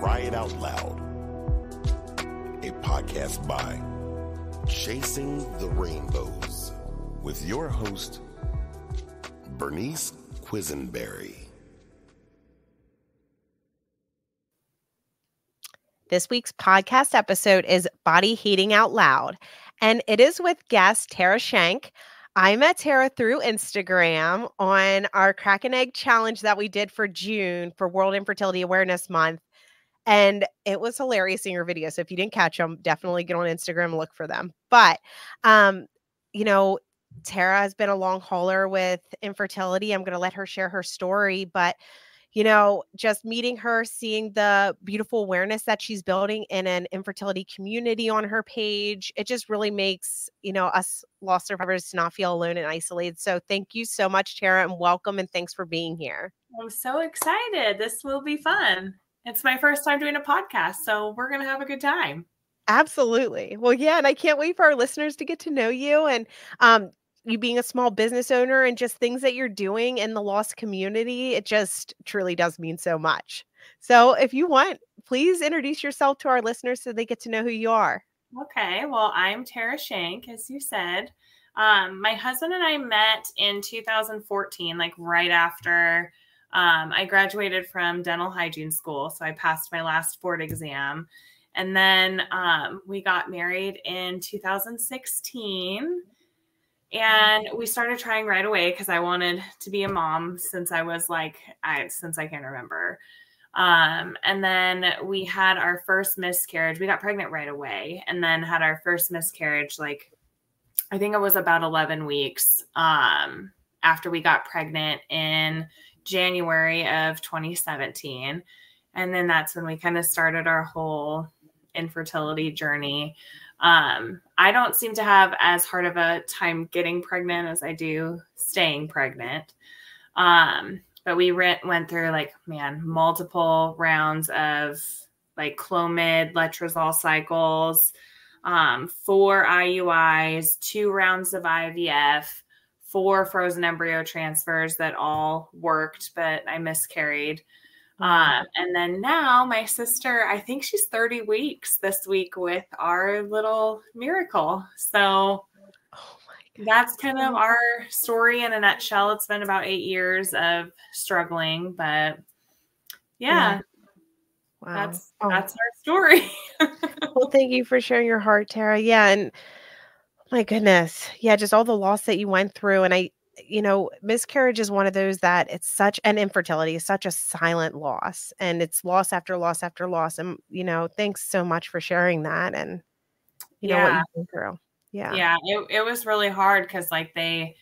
Try It Out Loud, a podcast by Chasing the Rainbows with your host, Bernice Quisenberry. This week's podcast episode is Body Heating Out Loud, and it is with guest Tara Schenk. I met Tara through Instagram on our Crack an Egg challenge that we did for June for World Infertility Awareness Month, and it was hilarious in your video. So if you didn't catch them, definitely get on Instagram and look for them. But, Tara has been a long hauler with infertility. I'm going to let her share her story, but just meeting her, seeing the beautiful awareness that she's building in an infertility community on her page, it just really makes, us loss survivors not feel alone and isolated. So thank you so much, Tara, and welcome, and thanks for being here. I'm so excited. This will be fun. It's my first time doing a podcast, so we're going to have a good time. Absolutely. Well, yeah, and I can't wait for our listeners to get to know you and, you being a small business owner and just things that you're doing in the loss community. It just truly does mean so much. So if you want, please introduce yourself to our listeners so they get to know who you are. Okay. Well, I'm Tara Schenk, as you said. My husband and I met in 2014, like right after I graduated from dental hygiene school. So I passed my last board exam. And then we got married in 2016. And we started trying right away because I wanted to be a mom since I was since I can remember. And then we had our first miscarriage. We got pregnant right away and then had our first miscarriage, I think it was about 11 weeks after we got pregnant in January of 2017. And then that's when we kind of started our whole infertility journey. I don't seem to have as hard of a time getting pregnant as I do staying pregnant. But we went through multiple rounds of Clomid, letrozole cycles, 4 IUIs, 2 rounds of IVF, 4 frozen embryo transfers that all worked, but I miscarried. And then now my sister, I think she's 30 weeks this week with our little miracle. So that's kind of our story in a nutshell. It's been about 8 years of struggling, but yeah. Wow. That's our story. Well, thank you for sharing your heart, Tara. Yeah. And my goodness. Yeah. Just all the loss that you went through. And miscarriage is one of those that and infertility is such a silent loss, and it's loss after loss after loss. And, thanks so much for sharing that. And, what you've been through. Yeah. Yeah. It was really hard because I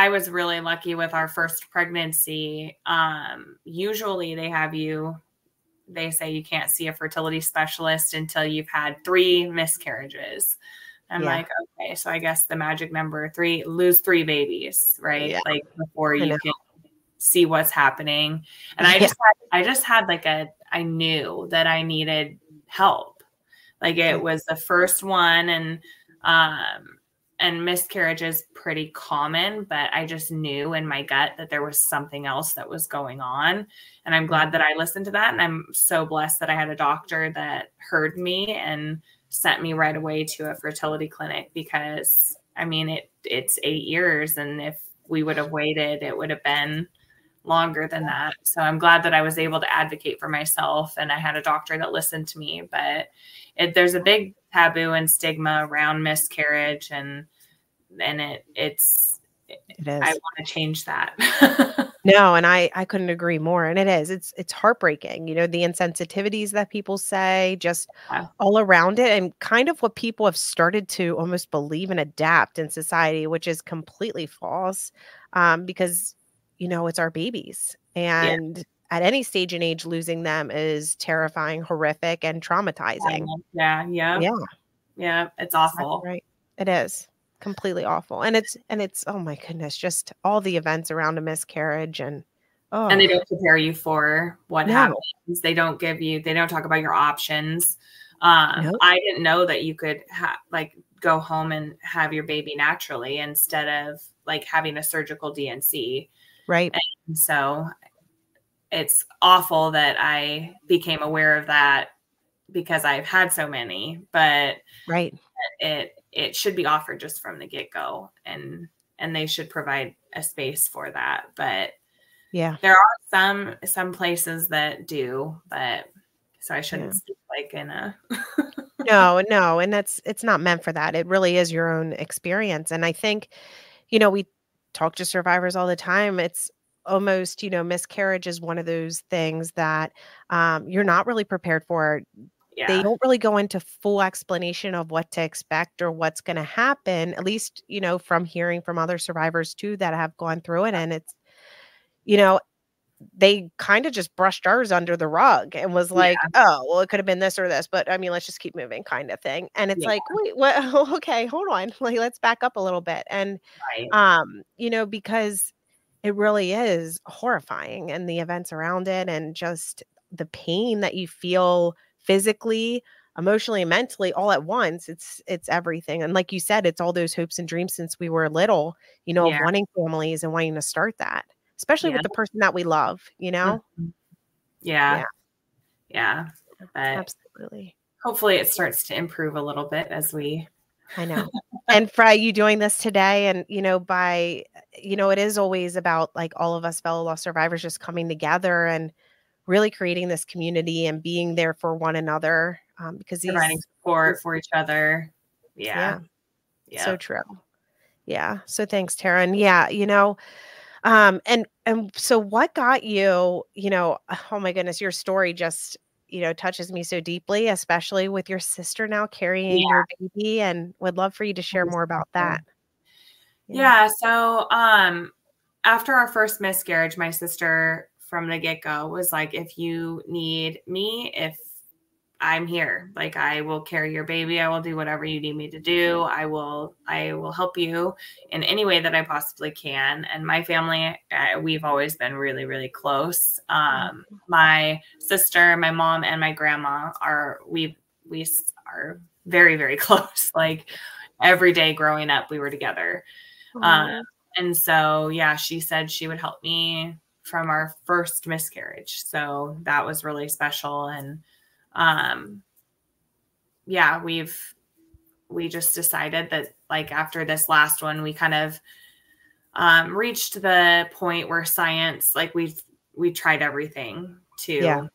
was really lucky with our first pregnancy. Usually they say you can't see a fertility specialist until you've had 3 miscarriages. I'm okay, so I guess the magic number 3, lose 3 babies, right? Yeah. Before you can see what's happening. And I just had I knew that I needed help. It was the first one, and miscarriage is pretty common, but I just knew in my gut that there was something else that was going on. And I'm glad that I listened to that. And I'm so blessed that I had a doctor that heard me and sent me right away to a fertility clinic, because it's 8 years. And if we would have waited, it would have been longer than that. So I'm glad that I was able to advocate for myself and I had a doctor that listened to me. But there's a big taboo and stigma around miscarriage, and it is. I want to change that. No, and I couldn't agree more. And it's heartbreaking, the insensitivities that people say just all around it, and kind of what people have started to almost believe and adapt in society, which is completely false, because, it's our babies. And at any stage in age, losing them is terrifying, horrific, and traumatizing. Yeah. It's awful. That's right. It is. Completely awful. And it's oh my goodness, just all the events around a miscarriage, and they don't prepare you for what happens. They don't talk about your options. Nope. I didn't know that you could go home and have your baby naturally instead of having a surgical DNC. Right. And so it's awful that I became aware of that because I've had so many, but right. It should be offered just from the get-go, and they should provide a space for that. But yeah, there are some places that do, but so I shouldn't speak like in a no, and it's not meant for that. It really is your own experience. And I think, we talk to survivors all the time. It's almost, miscarriage is one of those things that you're not really prepared for. They don't really go into full explanation of what to expect or what's going to happen, at least, from hearing from other survivors too that have gone through it. And it's, they kind of just brushed ours under the rug and was like, oh, well, it could have been this or this, but I mean, let's just keep moving kind of thing. And it's like, wait, what? Okay, hold on. Like, let's back up a little bit. And, because it really is horrifying and the events around it and just the pain that you feel physically, emotionally, and mentally all at once. It's everything. And like you said, it's all those hopes and dreams since we were little, of wanting families and wanting to start that. Especially with the person that we love, Mm-hmm. Yeah. But absolutely. Hopefully it starts to improve a little bit as we. I know. And for you doing this today and, it is always about like all of us fellow loss survivors just coming together and really creating this community and being there for one another because providing support for each other. Yeah. So true. Yeah. So thanks, Tara. And and so what got you, oh my goodness, your story just, touches me so deeply, especially with your sister now carrying your baby, and would love for you to share more about that. Yeah. So, after our first miscarriage, my sister from the get-go was like, if you need me, if I'm here, like I will carry your baby. I will do whatever you need me to do. I will help you in any way that I possibly can. And my family, we've always been really, really close. My sister, my mom, and my grandma we are very, very close. Like every day growing up, we were together. And so, she said she would help me from our first miscarriage. So that was really special. And we just decided that like after this last one, we kind of reached the point where science, like we tried everything to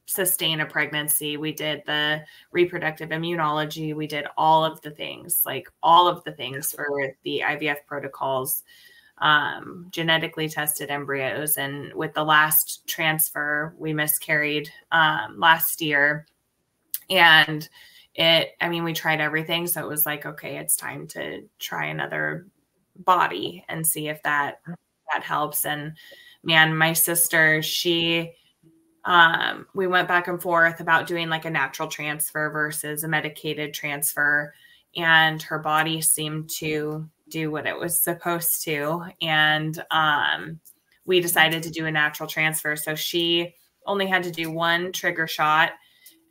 sustain a pregnancy. We did the reproductive immunology. We did all of the things for the IVF protocols, genetically tested embryos. And with the last transfer, we miscarried last year. And we tried everything. So it was like, okay, it's time to try another body and see if that helps. And man, my sister, we went back and forth about doing like a natural transfer versus a medicated transfer. And her body seemed to do what it was supposed to. And we decided to do a natural transfer. So she only had to do one trigger shot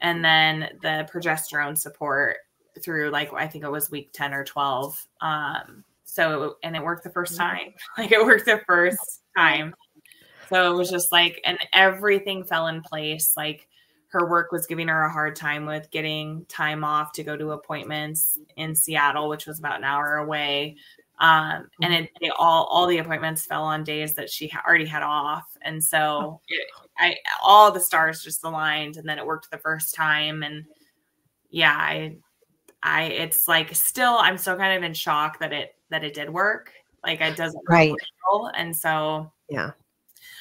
and then the progesterone support through like, I think it was week 10 or 12. It worked the first time. Like it worked the first time. So it was just like, and everything fell in place. Like her work was giving her a hard time with getting time off to go to appointments in Seattle, which was about an hour away. And all the appointments fell on days that she already had off. And so all the stars just aligned, and then it worked the first time. And it's like, I'm still kind of in shock that it did work. Like it doesn't right. Real. And so,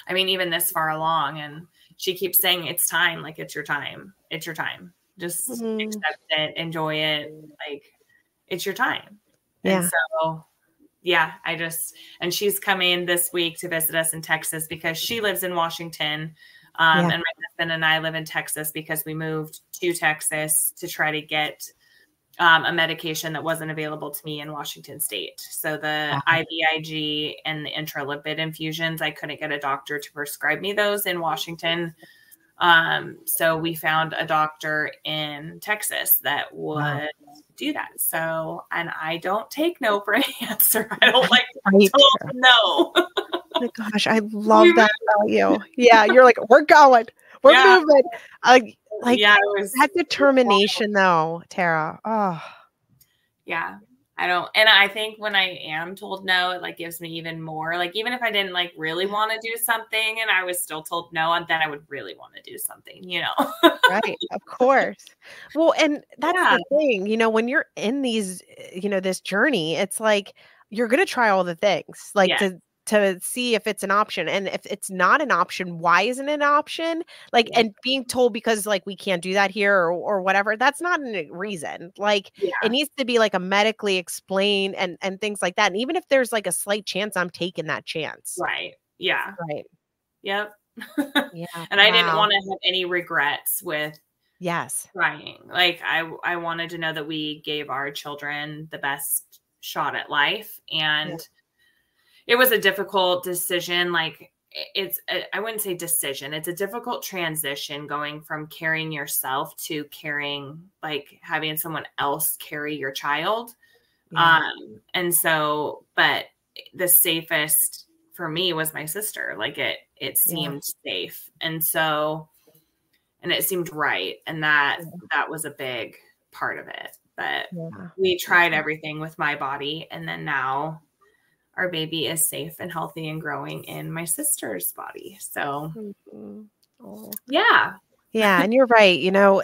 even this far along, and she keeps saying it's time, like it's your time. It's your time. Just accept it, enjoy it. Like it's your time. Yeah. And so, and she's coming this week to visit us in Texas because she lives in Washington. And my husband and I live in Texas because we moved to Texas to try to get a medication that wasn't available to me in Washington State. So the IVIG and the intralipid infusions, I couldn't get a doctor to prescribe me those in Washington. So we found a doctor in Texas that would do that. So, and I don't take no for an answer. I don't like to tell no. my gosh, I love that about you. Yeah, you're like, we're going, we're moving. Like yeah, it was that determination though, Tara. Oh, yeah. And I think when I am told no, it like gives me even more, like, even if I didn't like really want to do something and I was still told no, and then I would really want to do something, you know? right. Of course. Well, and that's Yeah. the thing, you know, when you're in these, you know, this journey, it's like, you're going to try all the things like Yes. to see if it's an option. And if it's not an option, why isn't it an option? Like, Yeah. and being told because like we can't do that here or whatever, that's not a reason. Like Yeah. it needs to be like a medically explained and things like that. And even if there's like a slight chance, I'm taking that chance. Right. Yeah. Right. Yep. Yeah. And I didn't Wow. want to have any regrets with Yes. trying. Like I wanted to know that we gave our children the best shot at life. And it was a difficult decision. Like I wouldn't say decision. It's a difficult transition going from carrying yourself to carrying, like having someone else carry your child. Yeah. And so, but the safest for me was my sister. Like it seemed safe. And so, and it seemed right. And that was a big part of it. But we tried everything with my body. And then now our baby is safe and healthy and growing in my sister's body. So yeah. Yeah. And you're right. You know,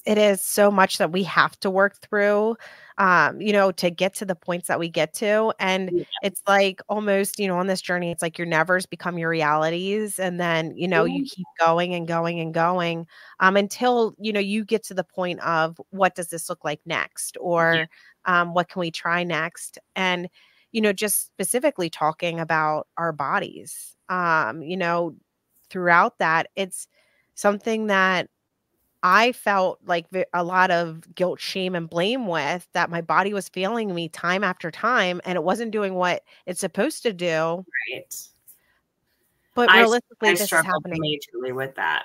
it is so much that we have to work through, you know, to get to the points that we get to. And it's like almost, you know, on this journey, it's like your nevers become your realities. And then, you know, you keep going and going and going until, you know, you get to the point of what does this look like next? Or what can we try next? And, you know, just specifically talking about our bodies, you know, throughout that, it's something that I felt like a lot of guilt, shame, and blame with that my body was failing me time after time and it wasn't doing what it's supposed to do. Right. But realistically, I this is struggled happening. majorly with that.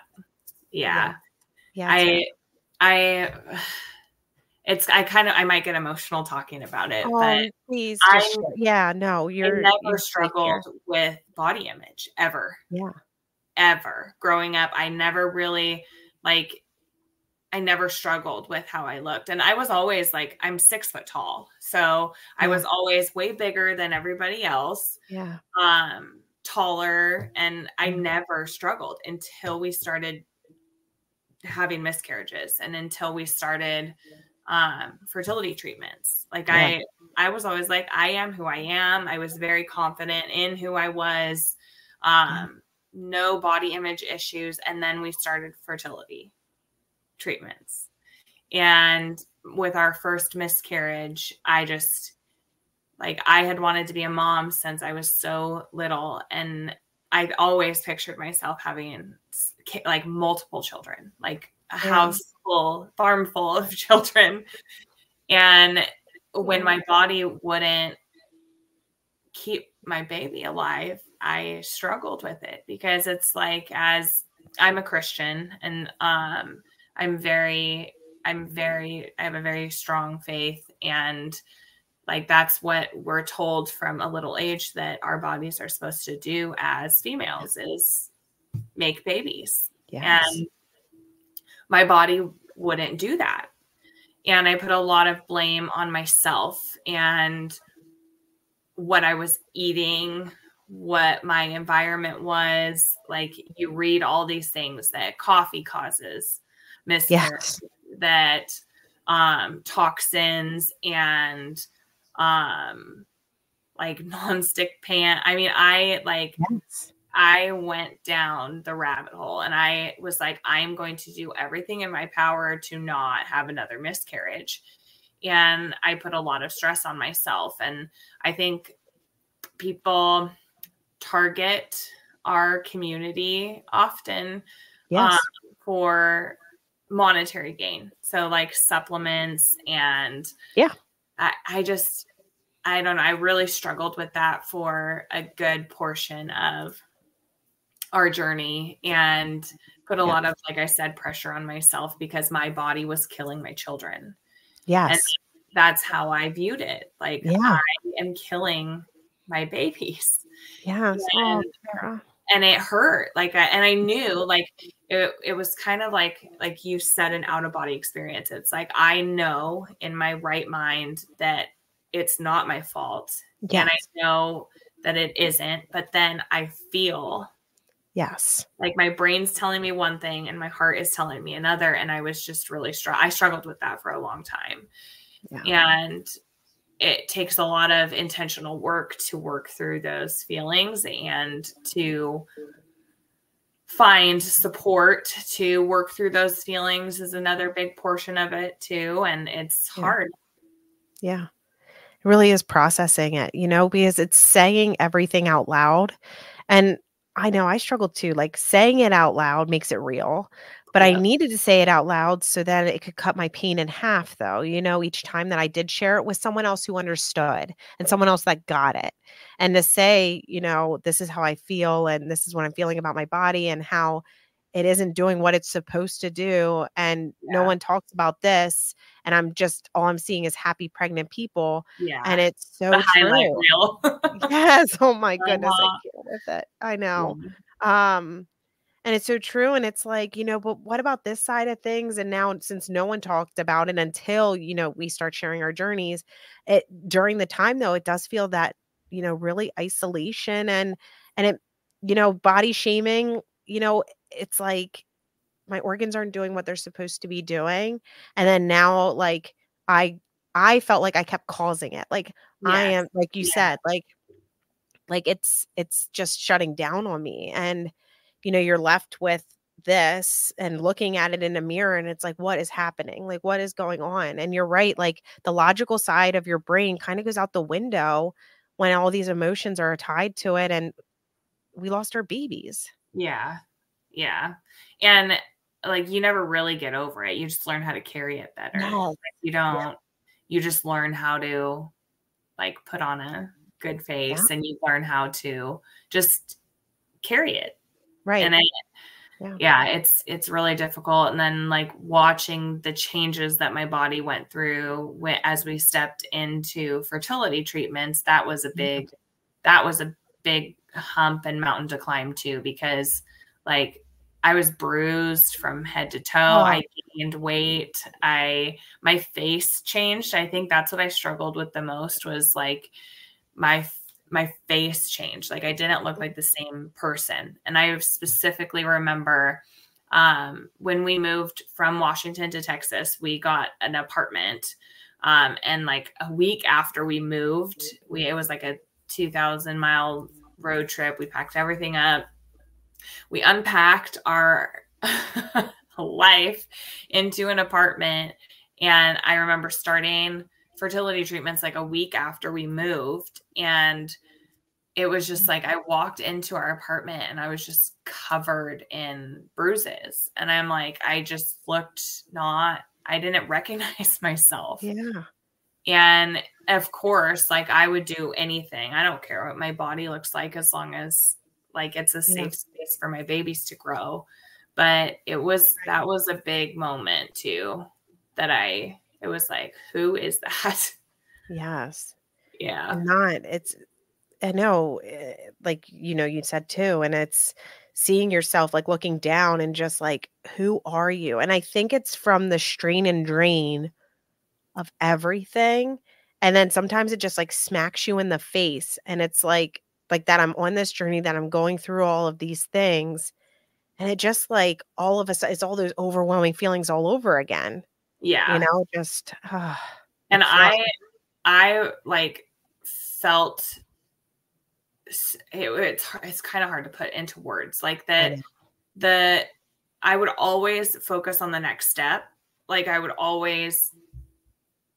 Yeah. Yeah. I might get emotional talking about it, but please just no, I never struggled with body image ever. Yeah. Ever. Growing up, I never really I never struggled with how I looked. And I was always like, I'm 6 foot tall. So I was always way bigger than everybody else. Yeah. Taller. And I never struggled until we started having miscarriages and until we started fertility treatments. Like I was always like, I am who I am. I was very confident in who I was. No body image issues. And then we started fertility treatments. And with our first miscarriage, I had wanted to be a mom since I was so little. And I always pictured myself having like multiple children, like a house full, farm full of children. And when my body wouldn't keep my baby alive, I struggled with it because it's like, as I'm a Christian and I have a very strong faith, and like that's what we're told from a little age that our bodies are supposed to do as females is make babies. And my body wouldn't do that. And I put a lot of blame on myself and what I was eating, what my environment was. Like, you read all these things that coffee causes miscarriage, that toxins and like nonstick pan. I mean, I went down the rabbit hole and I was like, I'm going to do everything in my power to not have another miscarriage. And I put a lot of stress on myself. And I think people target our community often for monetary gain. So like supplements and I don't know. I really struggled with that for a good portion of our journey and put a lot of, like I said, pressure on myself because my body was killing my children. Yes. And that's how I viewed it. Like, I am killing my babies. Yes. Oh, Tara. And it hurt. Like, I knew, like, it was kind of like you said, an out of body experience. It's like, I know in my right mind that it's not my fault. Yes. And I know that it isn't, but then I feel yes, like my brain's telling me one thing and my heart is telling me another. And I was just really I struggled with that for a long time. Yeah. And it takes a lot of intentional work to work through those feelings and to find support to work through those feelings is another big portion of it too. And it's hard. Yeah. It really is processing it, because it's saying everything out loud. And I know I struggled too. Like, saying it out loud makes it real, but I needed to say it out loud so that it could cut my pain in half, though. Each time that I did share it with someone else who understood and someone else that got it. And to say, this is how I feel and this is what I'm feeling about my body and how it isn't doing what it's supposed to do. And no one talks about this. And all I'm seeing is happy pregnant people. Yeah. And it's so the highlight true. reel. Yes. Oh my goodness. I can't with it. I know. Yeah. And it's so true. And it's like, but what about this side of things? And now, since no one talked about it until, we start sharing our journeys, during the time though, it does feel that, really isolation and it, body shaming, it's like my organs aren't doing what they're supposed to be doing. And then now, like, I felt like I kept causing it. Like, I am, like you said, like it's just shutting down on me. And, you're left with this and looking at it in a mirror and it's like, what is happening? Like, what is going on? And you're right. Like, the logical side of your brain kind of goes out the window when all these emotions are tied to it. And we lost our babies. Yeah. Yeah. And like, you never really get over it. You just learn how to carry it better. No. Like, you don't, you just learn how to like put on a good face and you learn how to just carry it. Right. And it's really difficult. And then like watching the changes that my body went through as we stepped into fertility treatments, that was a big hump and mountain to climb too, because like I was bruised from head to toe. I gained weight. My face changed. I think that's what I struggled with the most, was like my face changed. Like, I didn't look like the same person. And I specifically remember when we moved from Washington to Texas, we got an apartment. And like a week after we moved, it was like a 2,000-mile road trip. We packed everything up. We unpacked our life into an apartment. And I remember starting fertility treatments like a week after we moved. And it was just like, I walked into our apartment and I was just covered in bruises. And I'm like, I just looked I didn't recognize myself. Yeah. And of course, like, I would do anything. I don't care what my body looks like, as long as like it's a safe space for my babies to grow. But that was a big moment too, it was like, who is that? Yes. Yeah. I know, like, you said too, and it's seeing yourself, like, looking down and just like, who are you? And I think it's from the strain and drain of everything. And then sometimes it just like smacks you in the face. And it's like that I'm on this journey, that I'm going through all of these things. And it just like all of a sudden, it's all those overwhelming feelings all over again. Yeah. Just. And I like felt it's kind of hard to put into words, like that. I would always focus on the next step. Like, I would always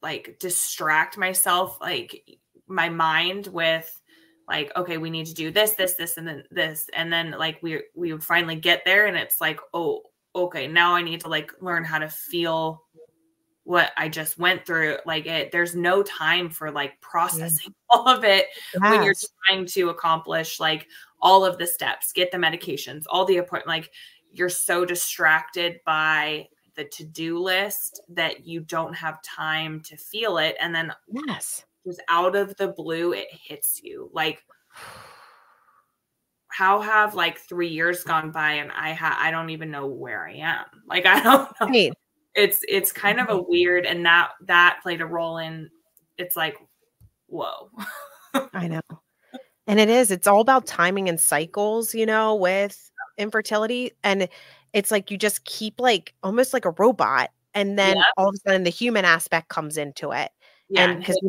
like distract myself, like my mind with like, okay, we need to do this, and then this. And then like we would finally get there and it's like, oh, okay, now I need to like learn how to feel what I just went through. Like, there's no time for like processing all of it when you're trying to accomplish like all of the steps, get the medications, all the appointments. Like, you're so distracted by the to-do list that you don't have time to feel it. And then just out of the blue, it hits you like, how have like 3 years gone by and I don't even know where I am. Like, I don't know. Right. It's kind of a weird, and that played a role in, it's like, whoa. I know. And it's all about timing and cycles, with infertility. And it's like you just keep like almost like a robot. And then Yeah. all of a sudden the human aspect comes into it. Yeah. And because,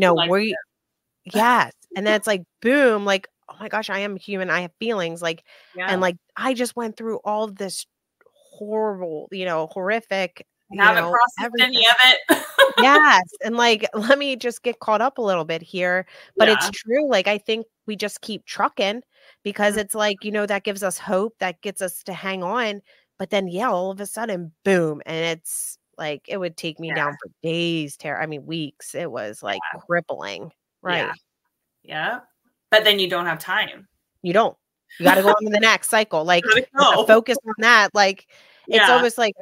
yes. And then it's like, boom, like, oh my gosh, I am human. I have feelings. Like, and like, I just went through all of this horrible, horrific, haven't processed any of it. Yes. And like, let me just get caught up a little bit here. But it's true. Like, I think we just keep trucking because it's like, that gives us hope, that gets us to hang on. But then, all of a sudden, boom. And it's like, it would take me down for days, weeks. It was like crippling. Right. Yeah. But then you don't have time. You don't. You got to go on to the next cycle. Like, focus on that. Like, it's almost like,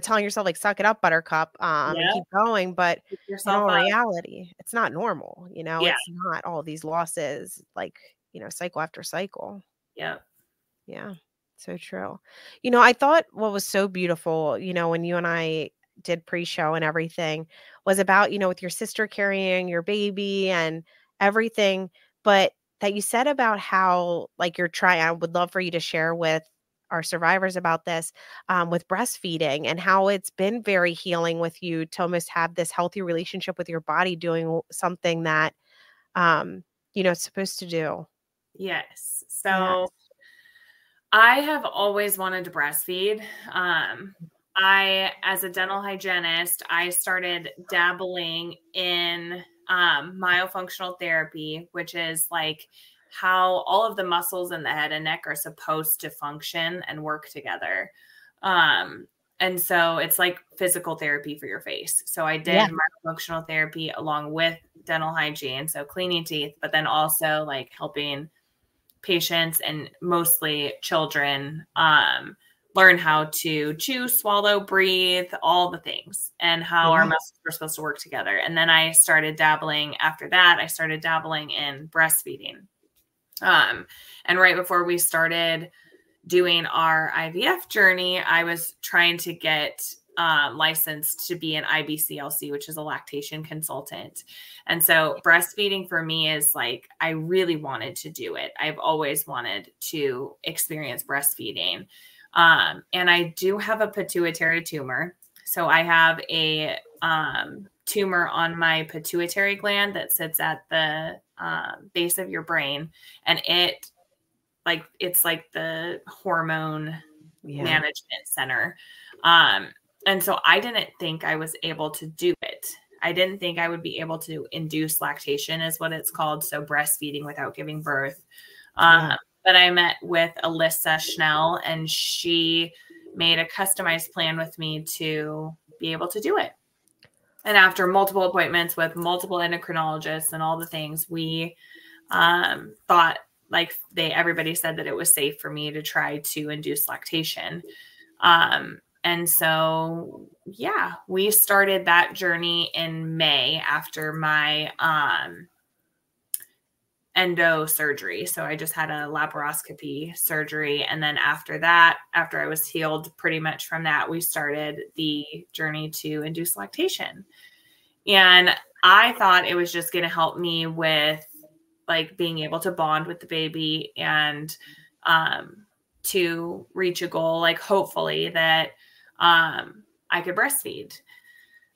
telling yourself, like, suck it up, buttercup, and keep going. But in all reality, it's not normal. It's not all these losses, like, cycle after cycle. Yeah. Yeah. So true. I thought what was so beautiful, when you and I did pre-show and everything was about, with your sister carrying your baby and everything. But that you said about how, like, you're trying, I would love for you to share with our survivors about this, with breastfeeding and how it's been very healing with you to almost have this healthy relationship with your body doing something that, it's supposed to do. Yes. So I have always wanted to breastfeed. As a dental hygienist, I started dabbling in myofunctional therapy, which is like how all of the muscles in the head and neck are supposed to function and work together. And so it's like physical therapy for your face. So I did myofunctional therapy along with dental hygiene. So cleaning teeth, but then also like helping patients and mostly children learn how to chew, swallow, breathe, all the things, and how our muscles are supposed to work together. And then I started dabbling after that. I started dabbling in breastfeeding. And right before we started doing our IVF journey, I was trying to get licensed to be an IBCLC, which is a lactation consultant. And so breastfeeding for me is like, I really wanted to do it. I've always wanted to experience breastfeeding. And I do have a pituitary tumor. So I have a tumor on my pituitary gland that sits at the base of your brain. And it's like the hormone management center. And so I didn't think I was able to do it. I didn't think I would be able to induce lactation is what it's called. So breastfeeding without giving birth. But I met with Alyssa Schnell and she made a customized plan with me to be able to do it. And after multiple appointments with multiple endocrinologists and all the things, we thought like everybody said that it was safe for me to try to induce lactation. And so, we started that journey in May after my endo surgery. So I just had a laparoscopy surgery. And then after that, after I was healed pretty much from that, we started the journey to induce lactation. And I thought it was just going to help me with like being able to bond with the baby and to reach a goal, like hopefully that I could breastfeed.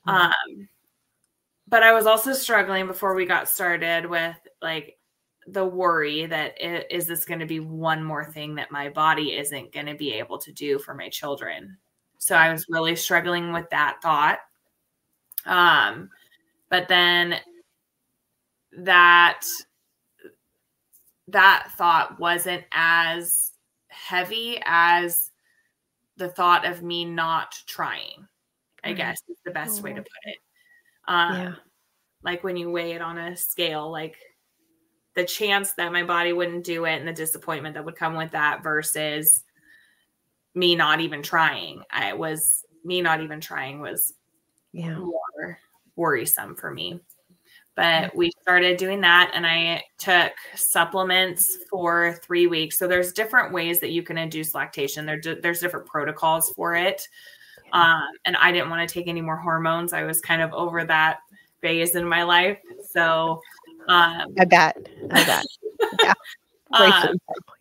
But I was also struggling before we got started with like the worry that is this going to be one more thing that my body isn't going to be able to do for my children? So I was really struggling with that thought. But then that thought wasn't as heavy as the thought of me not trying, I guess is the best way to put it. Like when you weigh it on a scale, like the chance that my body wouldn't do it and the disappointment that would come with that versus me not even trying. Me not even trying was more worrisome for me. But we started doing that, and I took supplements for 3 weeks. So there's different ways that you can induce lactation. There's different protocols for it. And I didn't want to take any more hormones. I was kind of over that phase in my life. So I bet. Yeah.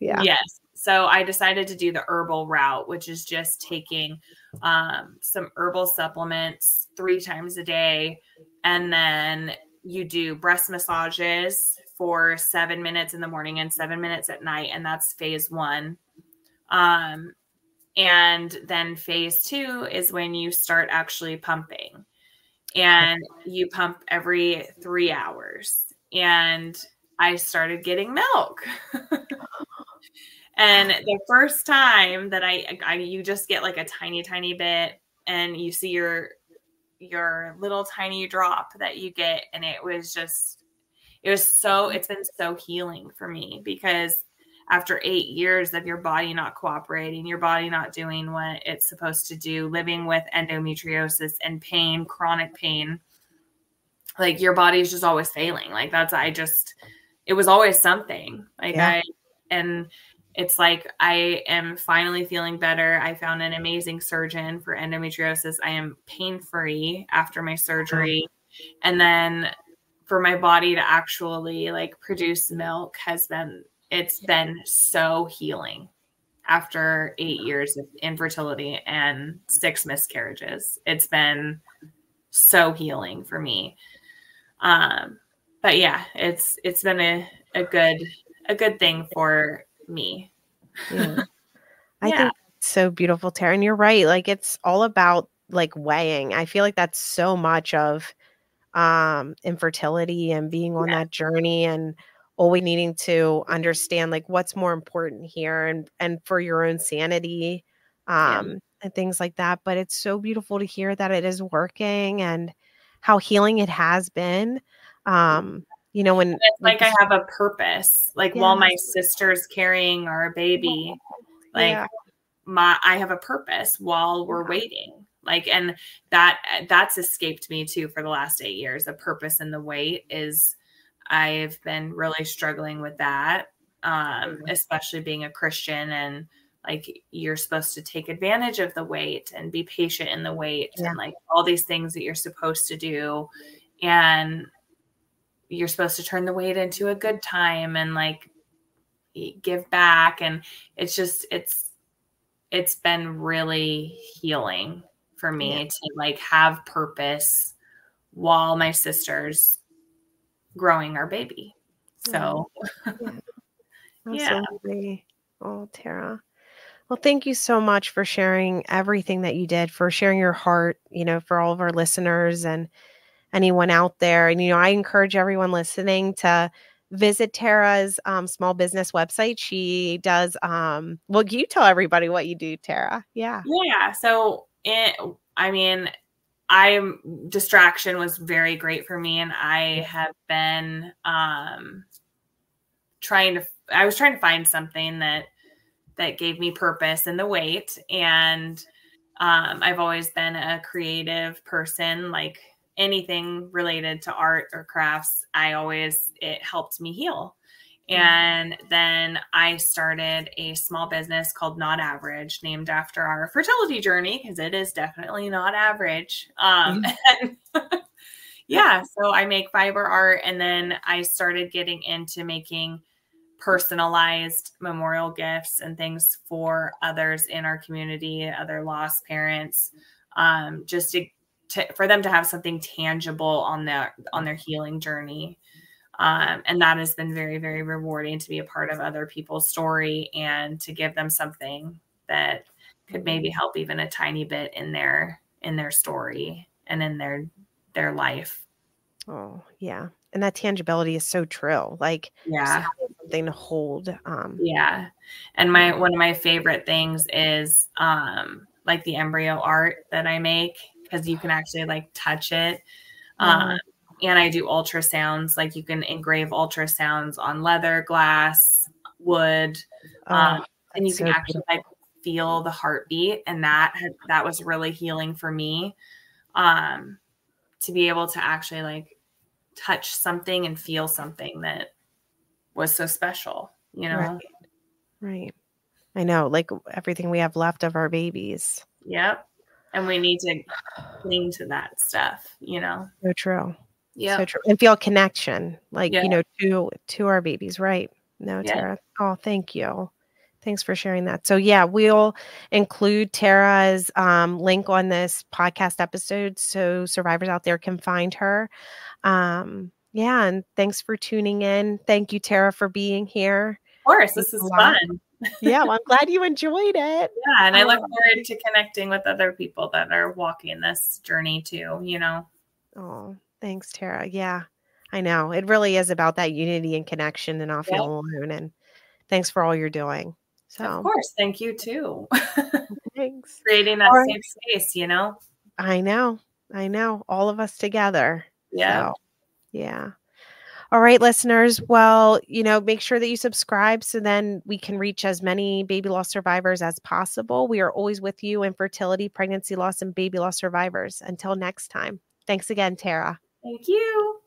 Yeah. Yes. So I decided to do the herbal route, which is just taking some herbal supplements 3 times a day. And then you do breast massages for 7 minutes in the morning and 7 minutes at night. And that's phase 1. And then phase 2 is when you start actually pumping, and you pump every 3 hours. And I started getting milk. And the first time that you just get like a tiny, tiny bit, and you see your little tiny drop that you get. And it's been so healing for me, because after 8 years of your body not cooperating, your body not doing what it's supposed to do, living with endometriosis and pain, chronic pain, like your body's just always failing. Like it was always something. And it's like, I am finally feeling better. I found an amazing surgeon for endometriosis. I am pain-free after my surgery. And then for my body to actually like produce milk it's been so healing after 8 years of infertility and 6 miscarriages. It's been so healing for me. But yeah, it's been a good thing for me. Yeah. I think it's so beautiful, Tara. And you're right. Like, it's all about like weighing. I feel like that's so much of infertility and being on that journey, and always needing to understand like what's more important here, and for your own sanity, and things like that. But it's so beautiful to hear that it is working, and how healing it has been. When it's like I have a purpose, like while my sister's carrying our baby, like I have a purpose while we're waiting. Like, and that's escaped me too for the last 8 years. The purpose in the wait is, I've been really struggling with that, especially being a Christian, and like you're supposed to take advantage of the wait and be patient in the wait, and like all these things that you're supposed to do, and you're supposed to turn the wait into a good time and like give back. And it's been really healing for me to like have purpose while my sister's growing our baby. So absolutely. Oh, Tara. Well, thank you so much for sharing everything that you did, for sharing your heart, for all of our listeners and anyone out there. And, I encourage everyone listening to visit Tara's small business website. She does, well, you tell everybody what you do, Tara. Yeah. So distraction was very great for me. And I have been trying to find something that gave me purpose in the wait. And I've always been a creative person, like anything related to art or crafts. It helped me heal. And then I started a small business called Not Average, named after our fertility journey, because it is definitely not average. So I make fiber art, and then I started getting into making personalized memorial gifts and things for others in our community, other lost parents, just for them to have something tangible on their healing journey. And that has been very, very rewarding, to be a part of other people's story and to give them something that could maybe help even a tiny bit in their story and in their life. Oh, yeah. And that tangibility is so true. Like, something to hold. And one of my favorite things is like the embryo art that I make, because you can actually like touch it. And I do ultrasounds, like you can engrave ultrasounds on leather, glass, wood, and you can actually like feel the heartbeat. And that was really healing for me, to be able to actually like touch something and feel something that was so special, you know? Right. I know, like everything we have left of our babies. Yep. And we need to cling to that stuff, you know? So true. Yeah. So true. And feel connection, like, Yeah. you know, to our babies. Right. No, Yeah. Tara. Oh, thank you. Thanks for sharing that. So yeah, we'll include Tara's link on this podcast episode so survivors out there can find her. Yeah, and thanks for tuning in. Thank you, Tara, for being here. Of course, Thanks this a is lot. fun. Yeah, well, I'm glad you enjoyed it. Yeah, and I look forward to connecting with other people that are walking this journey too, you know? Oh, thanks, Tara. Yeah, I know. It really is about that unity and connection and not Yep. feeling alone. And thanks for all you're doing. Of course. Thank you too. Thanks. Creating that All safe space, you know? I know. All of us together. Yeah. So, yeah. All right, listeners. Well, you know, make sure that you subscribe so then we can reach as many baby loss survivors as possible. We are always with you in fertility, pregnancy loss, and baby loss survivors. Until next time. Thanks again, Tara. Thank you.